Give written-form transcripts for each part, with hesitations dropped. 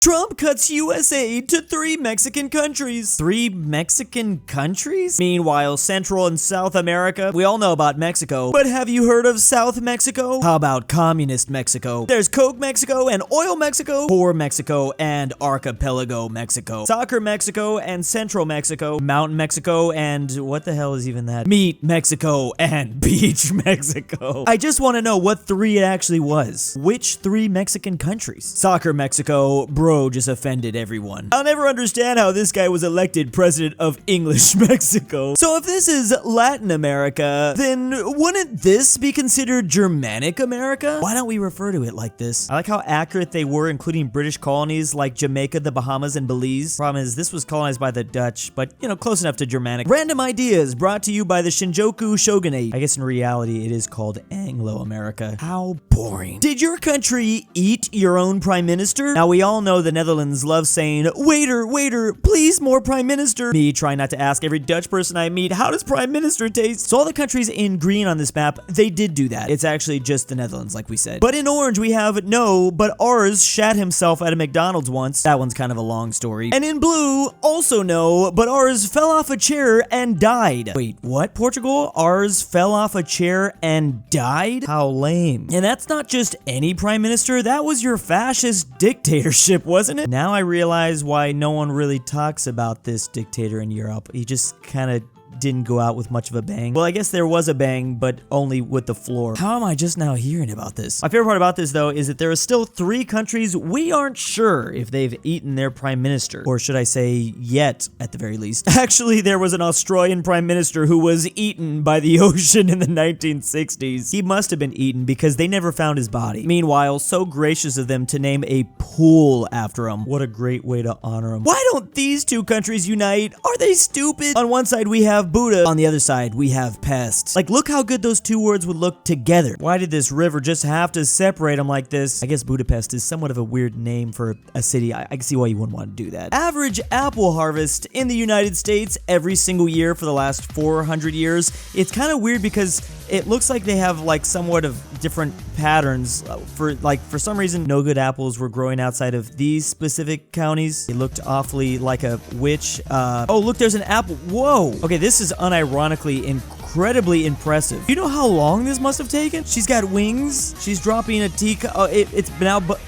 Trump cuts US aid to 3 Mexican countries. 3 Mexican countries? Meanwhile, Central and South America, we all know about Mexico, but have you heard of South Mexico? How about Communist Mexico? There's Coke Mexico and Oil Mexico, Poor Mexico and Archipelago Mexico, Soccer Mexico and Central Mexico, Mountain Mexico and what the hell is even that? Meat Mexico and Beach Mexico. I just want to know what 3 it actually was. Which 3 Mexican countries? Soccer Mexico, bro, just offended everyone. I'll never understand how this guy was elected president of English Mexico. So if this is Latin America, then wouldn't this be considered Germanic America? Why don't we refer to it like this? I like how accurate they were, including British colonies like Jamaica, the Bahamas, and Belize. Problem is, this was colonized by the Dutch, but, you know, close enough to Germanic. Random ideas brought to you by the Shinjuku Shogunate. I guess in reality, it is called Anglo-America. How boring. Did your country eat your own prime minister? Now, we all know the Netherlands love saying, waiter, waiter, please more prime minister. Me trying not to ask every Dutch person I meet, how does prime minister taste? So all the countries in green on this map, they did do that. It's actually just the Netherlands, like we said. But in orange, we have no, but ours shat himself at a McDonald's once. That one's kind of a long story. And in blue, also no, but ours fell off a chair and died. Wait, what? Portugal? Ours fell off a chair and died? How lame. And that's not just any prime minister, that was your fascist dictatorship, wasn't it? Now I realize why no one really talks about this dictator in Europe. He just kind of didn't go out with much of a bang. Well, I guess there was a bang, but only with the floor. How am I just now hearing about this? My favorite part about this, though, is that there are still 3 countries we aren't sure if they've eaten their prime minister. Or should I say, yet, at the very least. Actually, there was an Australian prime minister who was eaten by the ocean in the 1960s. He must have been eaten because they never found his body. Meanwhile, so gracious of them to name a pool after him. What a great way to honor him. Why don't these 2 countries unite? Are they stupid? On one side, we have Buddha. On the other side, we have pest. Like, look how good those 2 words would look together. Why did this river just have to separate them like this? I guess Budapest is somewhat of a weird name for a city. I can see why you wouldn't want to do that. Average apple harvest in the United States every single year for the last 400 years. It's kind of weird because it looks like they have like somewhat of different patterns. For some reason, no good apples were growing outside of these specific counties. It looked awfully like a witch. Oh, look, there's an apple. Whoa. Okay, this is unironically incredibly impressive. You know how long this must have taken? She's got wings. She's dropping a teacup. Oh, it's been out, but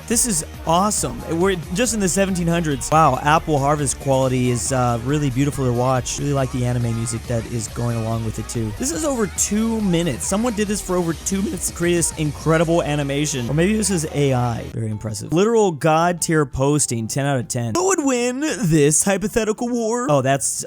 this is awesome. We're just in the 1700s. Wow, apple harvest quality is really beautiful to watch. Really like the anime music that is going along with it too. This is over 2 minutes. Someone did this for over 2 minutes to create this incredible animation. Or maybe this is AI. Very impressive. Literal god tier posting, 10 out of 10. Who would win this hypothetical war? Oh, that's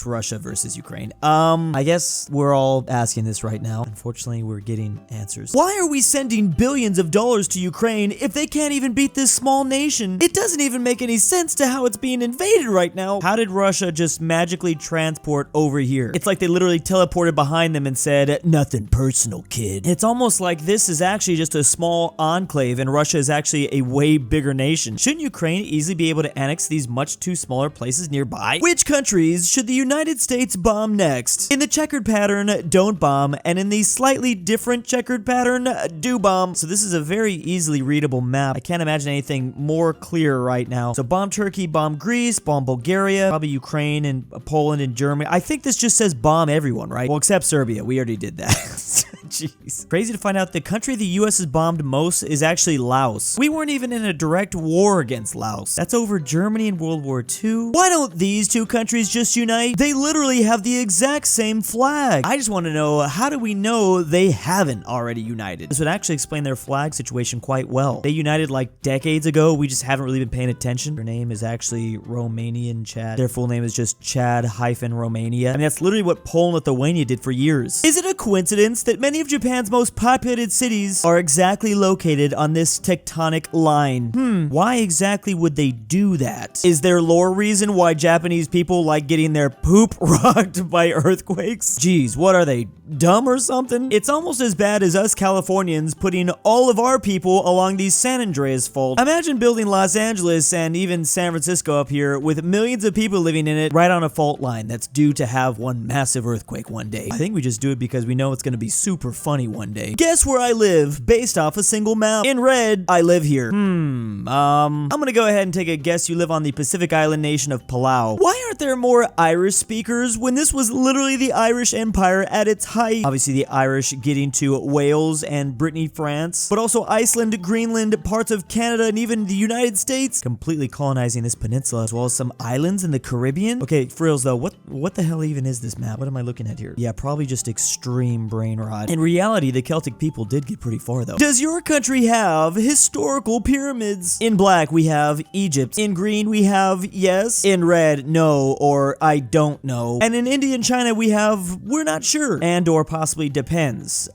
Russia versus Ukraine. I guess we're all asking this right now. Unfortunately, we're getting answers. Why are we sending billions of dollars to Ukraine if they can't even beat this small nation? It doesn't even make any sense to how it's being invaded right now. How did Russia just magically transport over here? It's like they literally teleported behind them and said, nothing personal, kid. It's almost like this is actually just a small enclave and Russia is actually a way bigger nation. Shouldn't Ukraine easily be able to annex these much too smaller places nearby? Which countries should the United States bomb next? In the checkered pattern, don't bomb, and in the slightly different checkered pattern, do bomb. So this is a very easily readable map. I can't imagine anything more clear right now. So bomb Turkey, bomb Greece, bomb Bulgaria, probably Ukraine and Poland and Germany. I think this just says bomb everyone, right? Well, except Serbia. We already did that. Jeez. Crazy to find out the country the US has bombed most is actually Laos. We weren't even in a direct war against Laos. That's over Germany in World War II. Why don't these 2 countries just unite? They literally have the exact same flag. I just want to know, how do we know they haven't already united? This would actually explain their flag situation quite well. They united like decades ago. We just haven't really been paying attention. Their name is actually Romanian Chad. Their full name is just Chad-Romania. I mean, that's literally what Poland and Lithuania did for years. Is it a coincidence that many of Japan's most populated cities are exactly located on this tectonic line? Why exactly would they do that? Is there lore reason why Japanese people like getting their poop rocked by earthquakes? Geez, what are they, dumb or something? It's almost as bad as us Californians putting all of our people along the San Andreas Fault. Imagine building Los Angeles and even San Francisco up here with millions of people living in it right on a fault line that's due to have one massive earthquake one day. I think we just do it because we know it's going to be super funny one day. Guess where I live based off a single map. In red, I live here. I'm gonna go ahead and take a guess you live on the Pacific island nation of Palau. Why aren't there more Irish speakers when this was literally the Irish Empire at its height? Obviously the Irish getting to Wales and Brittany, France, but also Iceland, Greenland, parts of Canada, and even the United States, completely colonizing this peninsula, as well as some islands in the Caribbean. Okay, for reals though, what the hell even is this map? What am I looking at here? Yeah, probably just extreme brain rot. In reality, the Celtic people did get pretty far though. Does your country have historical pyramids? In black, we have Egypt. In green, we have yes. In red, no, or I don't know. And in India and China, we have we're not sure, and or possibly depends.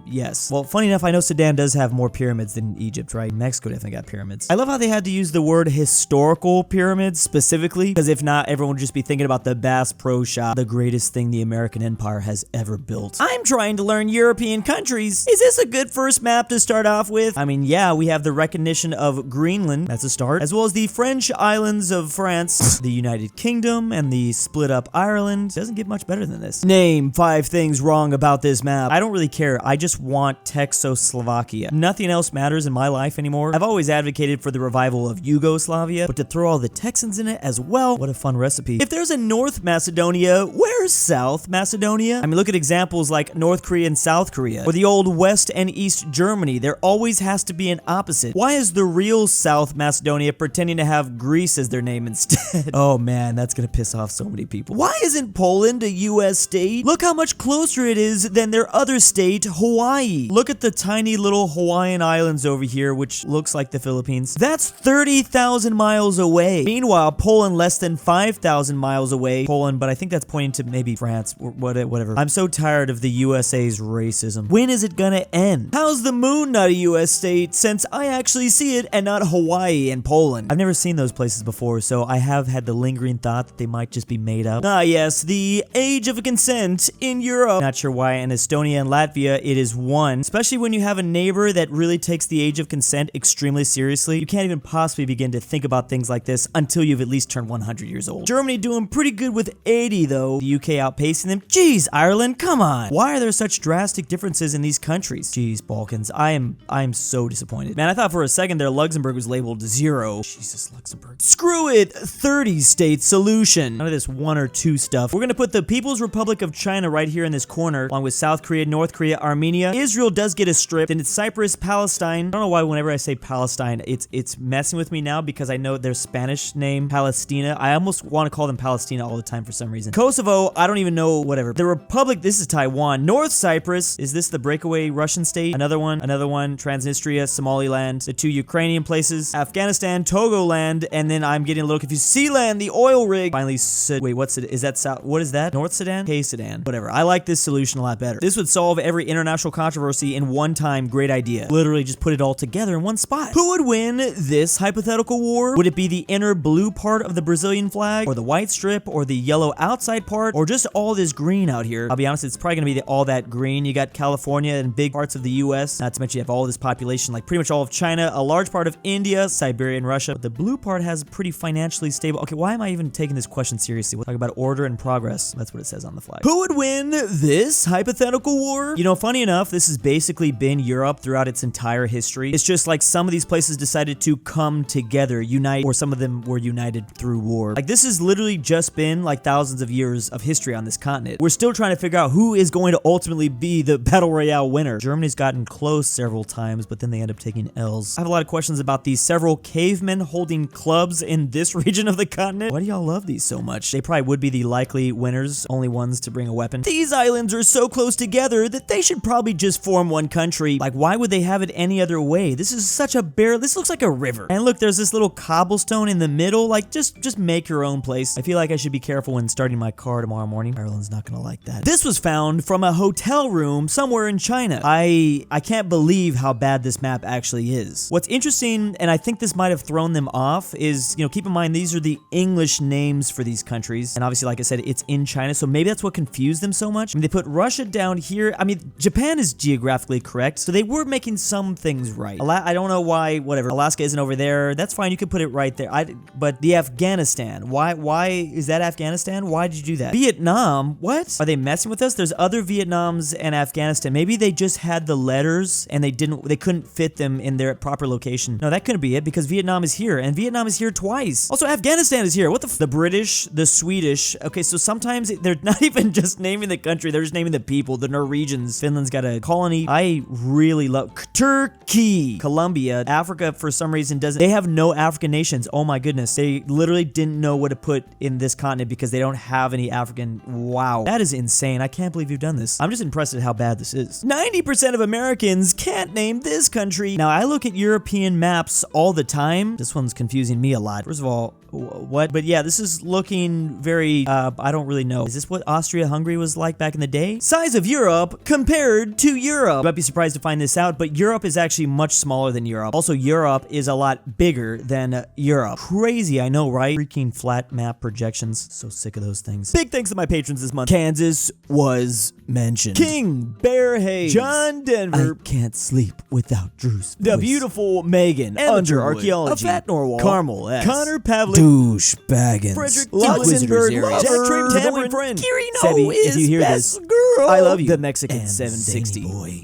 Yes. Well, funny enough, I know Sudan does have more pyramids than Egypt, right? Mexico definitely got pyramids. I love how they had to use the word historical pyramids specifically, because if not, everyone would just be thinking about the Bass Pro Shop, the greatest thing the American Empire has ever built. I'm trying to learn European countries. Is this a good first map to start off with? I mean, yeah, we have the recognition of Greenland, that's a start, as well as the French islands of France, the United Kingdom, and the split up Ireland. Doesn't get much better than this. Name 5 things wrong about this map. I don't really care. I just want Texoslovakia. Nothing else matters in my life anymore. I've always advocated for the revival of Yugoslavia, but to throw all the Texans in it as well, what a fun recipe. If there's a North Macedonia, where's South Macedonia? I mean, look at examples like North Korea and South Korea, or the old West and East Germany. There always has to be an opposite. Why is the real South Macedonia pretending to have Greece as their name instead? Oh man, that's gonna piss off so many people. Why isn't Poland a US state? Look how much closer it is than their other state, Hawaii. Look at the tiny little Hawaiian islands over here, which looks like the Philippines. That's 30,000 miles away. Meanwhile, Poland less than 5,000 miles away. Poland, but I think that's pointing to maybe France or whatever. I'm so tired of the USA's racism. When is it gonna end? How's the moon not a US state since I actually see it and not Hawaii and Poland? I've never seen those places before, so I have had the lingering thought that they might just be made up. Ah yes, the age of consent in Europe. Not sure why in Estonia and Latvia it is 1, especially when you have a neighbor that really takes the age of consent extremely seriously. You can't even possibly begin to think about things like this until you've at least turned 100 years old. Germany doing pretty good with 80 though. The UK outpacing them. Jeez, Ireland, come on. Why are there such drastic differences in these countries? Jeez, Balkans, I am so disappointed. Man, I thought for a second there Luxembourg was labeled 0. Jesus, Luxembourg. Screw it, 30-state solution. None of this 1 or 2 stuff. We're gonna put the People's Republic of China right here in this corner, along with South Korea, North Korea, Armenia. Israel does get a strip, then it's Cyprus, Palestine. I don't know why whenever I say Palestine, it's messing with me now because I know their Spanish name, Palestina. I almost want to call them Palestina all the time for some reason. Kosovo, I don't even know, whatever. The Republic, this is Taiwan. North Cyprus, is this the breakaway Russian state? Another one, Transnistria, Somaliland, the 2 Ukrainian places, Afghanistan, Togoland, and then I'm getting a little confused. Sealand, the oil rig. Finally, wait, what's it? Is that South? What is that? North Sudan? K Sudan. Whatever. I like this solution a lot better. This would solve every international controversy in one time. Great idea. Literally just put it all together in one spot. Who would win this hypothetical war? Would it be the inner blue part of the Brazilian flag, or the white strip, or the yellow outside part, or just all this green out here? I'll be honest, it's probably gonna be all that green. You got California and big parts of the US, not to mention you have all this population, like pretty much all of China, a large part of India, Siberia, and Russia. But the blue part has pretty financially stable. Okay, why am I even taking this question seriously? We'll talk about order and progress. That's what it says on the flag. Who would win this hypothetical war? You know, funny enough, this has basically been Europe throughout its entire history. It's just like some of these places decided to come together, unite, or some of them were united through war. Like this has literally just been like thousands of years of history on this continent. We're still trying to figure out who is going to ultimately be the battle royale winner. Germany's gotten close several times, but then they end up taking L's. I have a lot of questions about these several cavemen holding clubs in this region of the continent. Why do y'all love these so much? They probably would be the likely winners, only ones to bring a weapon. These islands are so close together that they should probably just form one country. Like, why would they have it any other way? This is such a this looks like a river. And look, there's this little cobblestone in the middle. Like, just make your own place. I feel like I should be careful when starting my car tomorrow morning. Ireland's not gonna like that. This was found from a hotel room somewhere in China. I can't believe how bad this map actually is. What's interesting, and I think this might have thrown them off, is, you know, keep in mind these are the English names for these countries. And obviously, like I said, it's in China, so maybe that's what confused them so much. I mean, they put Russia down here. I mean, Japan is geographically correct, so they were making some things right. I don't know why, whatever. Alaska isn't over there. That's fine. You could put it right there. But the Afghanistan, why is that Afghanistan? Why did you do that? Vietnam, what? Are they messing with us? There's other Vietnams and Afghanistan. Maybe they just had the letters and they couldn't fit them in their proper location. No, that couldn't be it because Vietnam is here and Vietnam is here twice. Also, Afghanistan is here. What the British, the Swedish. Okay, so sometimes they're not even just naming the country, they're just naming the people. The Norwegians. Finland's got a colony. I really love Turkey. Colombia. Africa, for some reason, doesn't. They have no African nations. Oh my goodness. They literally didn't know what to put in this continent because they don't have any African. Wow. That is insane. I can't believe you've done this. I'm just impressed at how bad this is. 90% of Americans can't name this country. Now, I look at European maps all the time. This one's confusing me a lot. First of all, what? But yeah, this is looking very, I don't really know. Is this what Austria-Hungary was like back in the day? Size of Europe compared to Europe. You might be surprised to find this out, but Europe is actually much smaller than Europe. Also, Europe is a lot bigger than Europe. Crazy, I know, right? Freaking flat map projections. So sick of those things. Big thanks to my patrons this month. Kansas was mentioned. KingBearHaze. JohnDenver. I can't sleep without Drew's voice. DaBeautiful-MEGAN-Underwood. Archaeology. aPhatNarwhal. Carmel Saida. Connor Pavlik. DOOCHBAGGINS. Fredrik LuxembourgLover. Tambre. KirinoIsBestGirl. If you hear this, I love you. The Mexican and 760. ZaneyBoi.